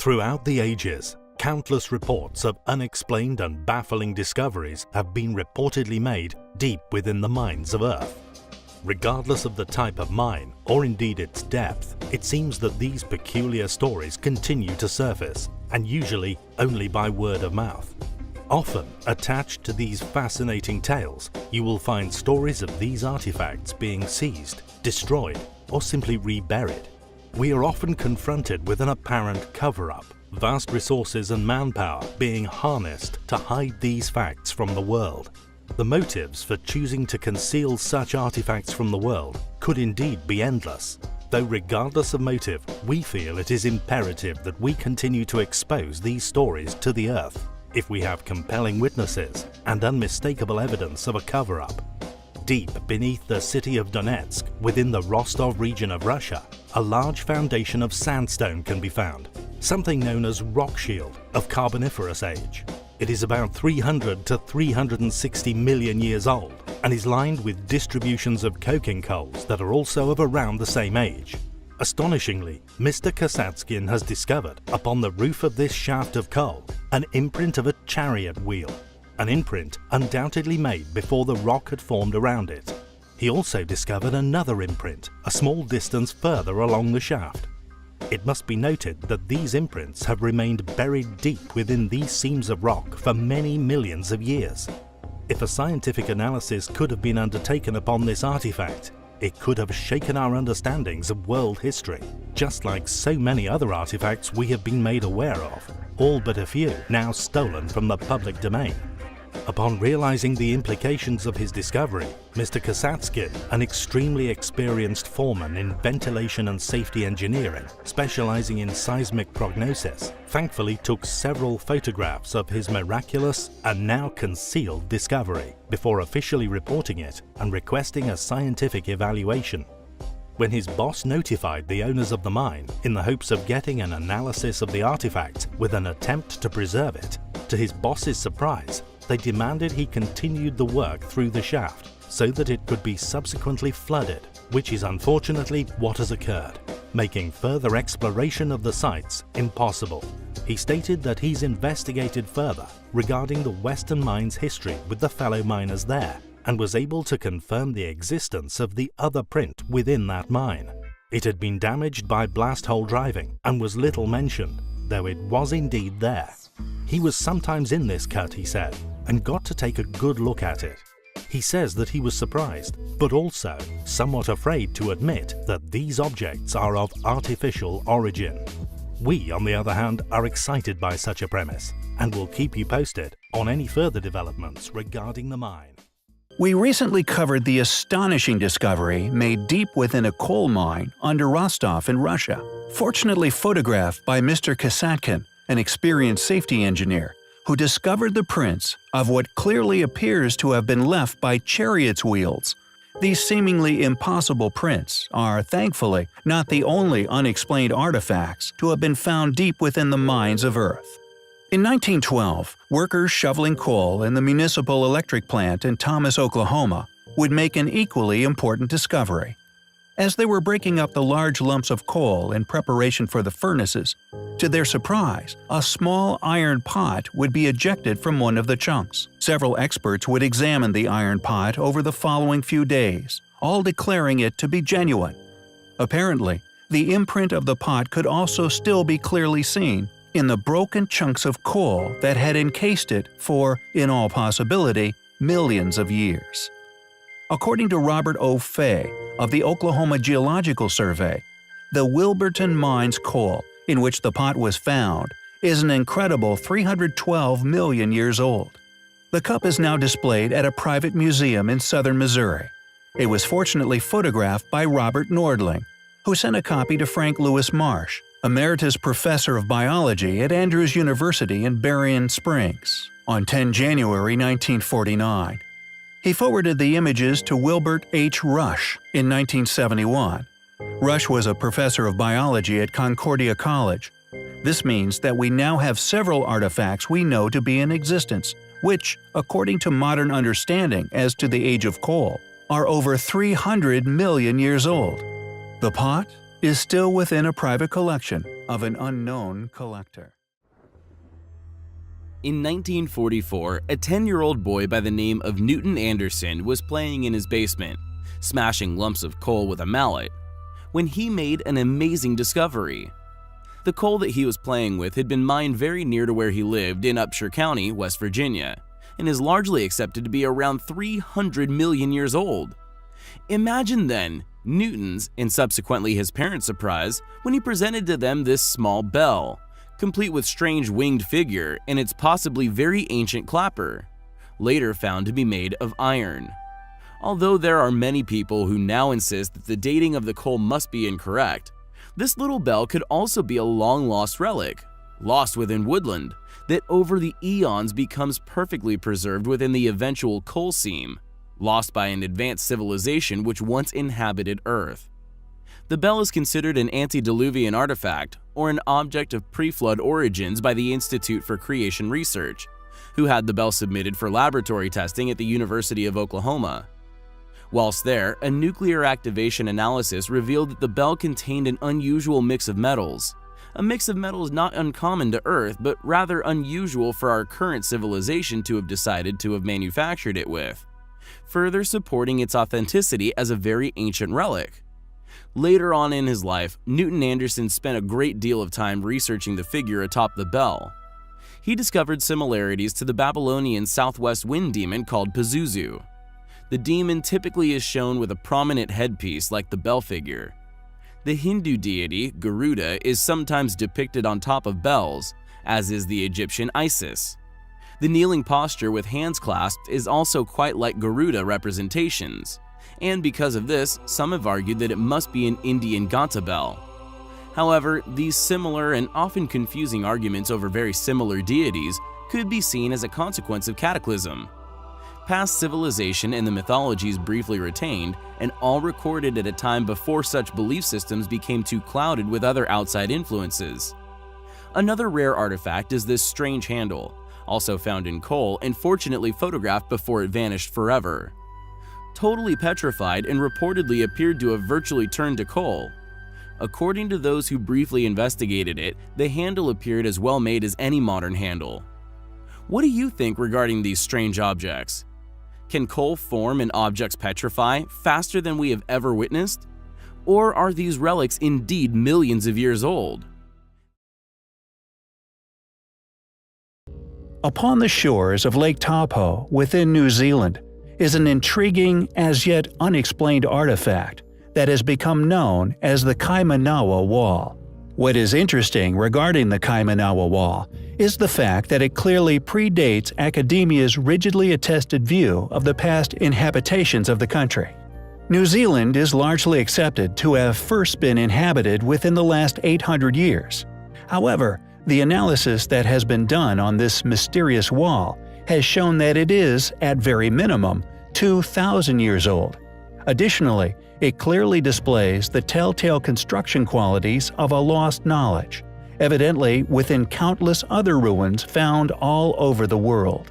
Throughout the ages, countless reports of unexplained and baffling discoveries have been reportedly made deep within the mines of Earth. Regardless of the type of mine, or indeed its depth, it seems that these peculiar stories continue to surface, and usually only by word of mouth. Often, attached to these fascinating tales, you will find stories of these artifacts being seized, destroyed, or simply reburied. We are often confronted with an apparent cover-up, vast resources and manpower being harnessed to hide these facts from the world. The motives for choosing to conceal such artifacts from the world could indeed be endless, though regardless of motive, we feel it is imperative that we continue to expose these stories to the earth if we have compelling witnesses and unmistakable evidence of a cover-up. Deep beneath the city of Donetsk, within the Rostov region of Russia, a large foundation of sandstone can be found, something known as rock shield of Carboniferous age. It is about 300 to 360 million years old and is lined with distributions of coking coals that are also of around the same age. Astonishingly, Mr. Kasatskin has discovered, upon the roof of this shaft of coal, an imprint of a chariot wheel, an imprint undoubtedly made before the rock had formed around it. He also discovered another imprint, a small distance further along the shaft. It must be noted that these imprints have remained buried deep within these seams of rock for many millions of years. If a scientific analysis could have been undertaken upon this artifact, it could have shaken our understandings of world history, just like so many other artifacts we have been made aware of, all but a few now stolen from the public domain. Upon realizing the implications of his discovery, Mr. Kasatskin, an extremely experienced foreman in ventilation and safety engineering, specializing in seismic prognosis, thankfully took several photographs of his miraculous and now concealed discovery before officially reporting it and requesting a scientific evaluation. When his boss notified the owners of the mine in the hopes of getting an analysis of the artifact with an attempt to preserve it, to his boss's surprise, they demanded he continued the work through the shaft so that it could be subsequently flooded, which is unfortunately what has occurred, making further exploration of the sites impossible. He stated that he's investigated further regarding the Western Mine's history with the fellow miners there and was able to confirm the existence of the other print within that mine. It had been damaged by blast hole driving and was little mentioned, though it was indeed there. He was sometimes in this cut, he said, and got to take a good look at it. He says that he was surprised, but also somewhat afraid to admit that these objects are of artificial origin. We, on the other hand, are excited by such a premise, and will keep you posted on any further developments regarding the mine. We recently covered the astonishing discovery made deep within a coal mine under Rostov in Russia, fortunately photographed by Mr. Kasatkin, an experienced safety engineer, who discovered the prints of what clearly appears to have been left by chariots' wheels. These seemingly impossible prints are, thankfully, not the only unexplained artifacts to have been found deep within the mines of Earth. In 1912, workers shoveling coal in the municipal electric plant in Thomas, Oklahoma, would make an equally important discovery. As they were breaking up the large lumps of coal in preparation for the furnaces, to their surprise, a small iron pot would be ejected from one of the chunks. Several experts would examine the iron pot over the following few days, all declaring it to be genuine. Apparently, the imprint of the pot could also still be clearly seen in the broken chunks of coal that had encased it for, in all possibility, millions of years. According to Robert O. Fay of the Oklahoma Geological Survey, the Wilburton Mines coal, in which the pot was found, is an incredible 312 million years old. The cup is now displayed at a private museum in southern Missouri. It was fortunately photographed by Robert Nordling, who sent a copy to Frank Lewis Marsh, emeritus professor of biology at Andrews University in Berrien Springs, on 10 January 1949. He forwarded the images to Wilbert H. Rush in 1971. Rush was a professor of biology at Concordia College. This means that we now have several artifacts we know to be in existence, which, according to modern understanding as to the age of coal, are over 300 million years old. The pot is still within a private collection of an unknown collector. In 1944, a 10-year-old boy by the name of Newton Anderson was playing in his basement, smashing lumps of coal with a mallet, when he made an amazing discovery. The coal that he was playing with had been mined very near to where he lived in Upshur County, West Virginia, and is largely accepted to be around 300 million years old. Imagine then Newton's and subsequently his parents' surprise when he presented to them this small bell, complete with strange winged figure and its possibly very ancient clapper, later found to be made of iron. Although there are many people who now insist that the dating of the coal must be incorrect, this little bell could also be a long-lost relic, lost within woodland, that over the eons becomes perfectly preserved within the eventual coal seam, lost by an advanced civilization which once inhabited Earth. The bell is considered an antediluvian artifact or an object of pre-flood origins by the Institute for Creation Research, who had the bell submitted for laboratory testing at the University of Oklahoma. Whilst there, a nuclear activation analysis revealed that the bell contained an unusual mix of metals, a mix of metals not uncommon to Earth but rather unusual for our current civilization to have decided to have manufactured it with, further supporting its authenticity as a very ancient relic. Later on in his life, Newton Anderson spent a great deal of time researching the figure atop the bell. He discovered similarities to the Babylonian southwest wind demon called Pazuzu. The demon typically is shown with a prominent headpiece like the bell figure. The Hindu deity, Garuda, is sometimes depicted on top of bells, as is the Egyptian Isis. The kneeling posture with hands clasped is also quite like Garuda representations, and because of this, some have argued that it must be an Indian Ganta bell. However, these similar and often confusing arguments over very similar deities could be seen as a consequence of cataclysm. Past civilization and the mythologies briefly retained, and all recorded at a time before such belief systems became too clouded with other outside influences. Another rare artifact is this strange handle, also found in coal and fortunately photographed before it vanished forever. Totally petrified and reportedly appeared to have virtually turned to coal. According to those who briefly investigated it, the handle appeared as well made as any modern handle. What do you think regarding these strange objects? Can coal form and objects petrify faster than we have ever witnessed? Or are these relics indeed millions of years old? Upon the shores of Lake Taupo within New Zealand is an intriguing, as yet unexplained artifact that has become known as the Kaimanawa Wall. What is interesting regarding the Kaimanawa Wall is the fact that it clearly predates academia's rigidly attested view of the past inhabitations of the country. New Zealand is largely accepted to have first been inhabited within the last 800 years. However, the analysis that has been done on this mysterious wall has shown that it is, at very minimum, 2,000 years old. Additionally, it clearly displays the telltale construction qualities of a lost knowledge, evidently within countless other ruins found all over the world.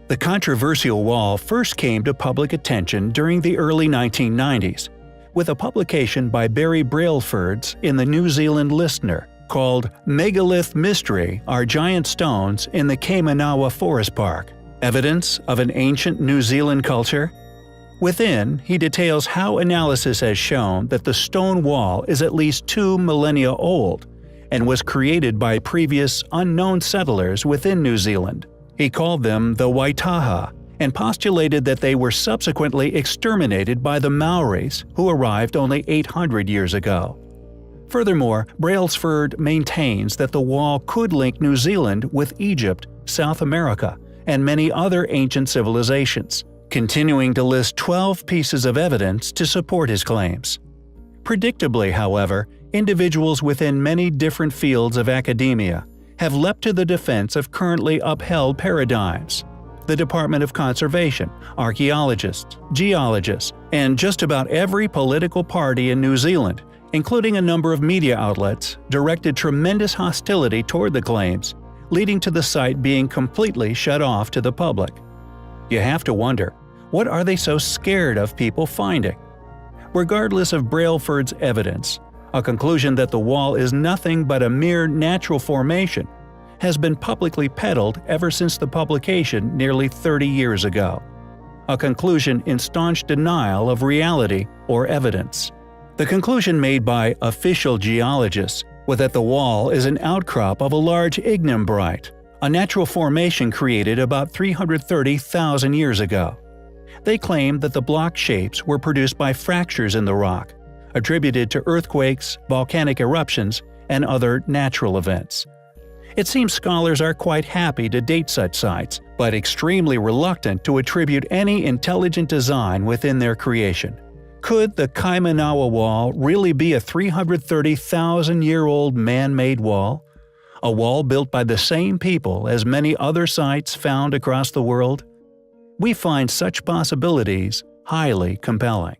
The controversial wall first came to public attention during the early 1990s, with a publication by Barry Brailsford in the New Zealand Listener called "Megalith Mystery Are Giant Stones in the Kaimanawa Forest Park: Evidence of an Ancient New Zealand Culture?" Within, he details how analysis has shown that the stone wall is at least 2 millennia old and was created by previous unknown settlers within New Zealand. He called them the Waitaha and postulated that they were subsequently exterminated by the Maoris, who arrived only 800 years ago. Furthermore, Brailsford maintains that the wall could link New Zealand with Egypt, South America, and many other ancient civilizations, continuing to list 12 pieces of evidence to support his claims. Predictably, however, individuals within many different fields of academia have leapt to the defense of currently upheld paradigms. The Department of Conservation, archaeologists, geologists, and just about every political party in New Zealand, including a number of media outlets, directed tremendous hostility toward the claims, leading to the site being completely shut off to the public. You have to wonder, what are they so scared of people finding? Regardless of Brailsford's evidence, A conclusion that the wall is nothing but a mere natural formation has been publicly peddled ever since the publication nearly 30 years ago. A conclusion in staunch denial of reality or evidence. The conclusion made by official geologists was that the wall is an outcrop of a large ignimbrite, a natural formation created about 330,000 years ago. They claimed that the block shapes were produced by fractures in the rock, attributed to earthquakes, volcanic eruptions, and other natural events. It seems scholars are quite happy to date such sites, but extremely reluctant to attribute any intelligent design within their creation. Could the Kaimanawa Wall really be a 330,000-year-old man-made wall? A wall built by the same people as many other sites found across the world? We find such possibilities highly compelling.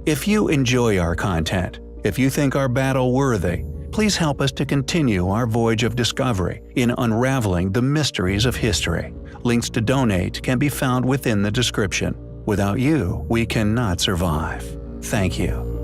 If you enjoy our content, if you think our battle worthy, please help us to continue our voyage of discovery in unraveling the mysteries of history. Links to donate can be found within the description. Without you, we cannot survive. Thank you.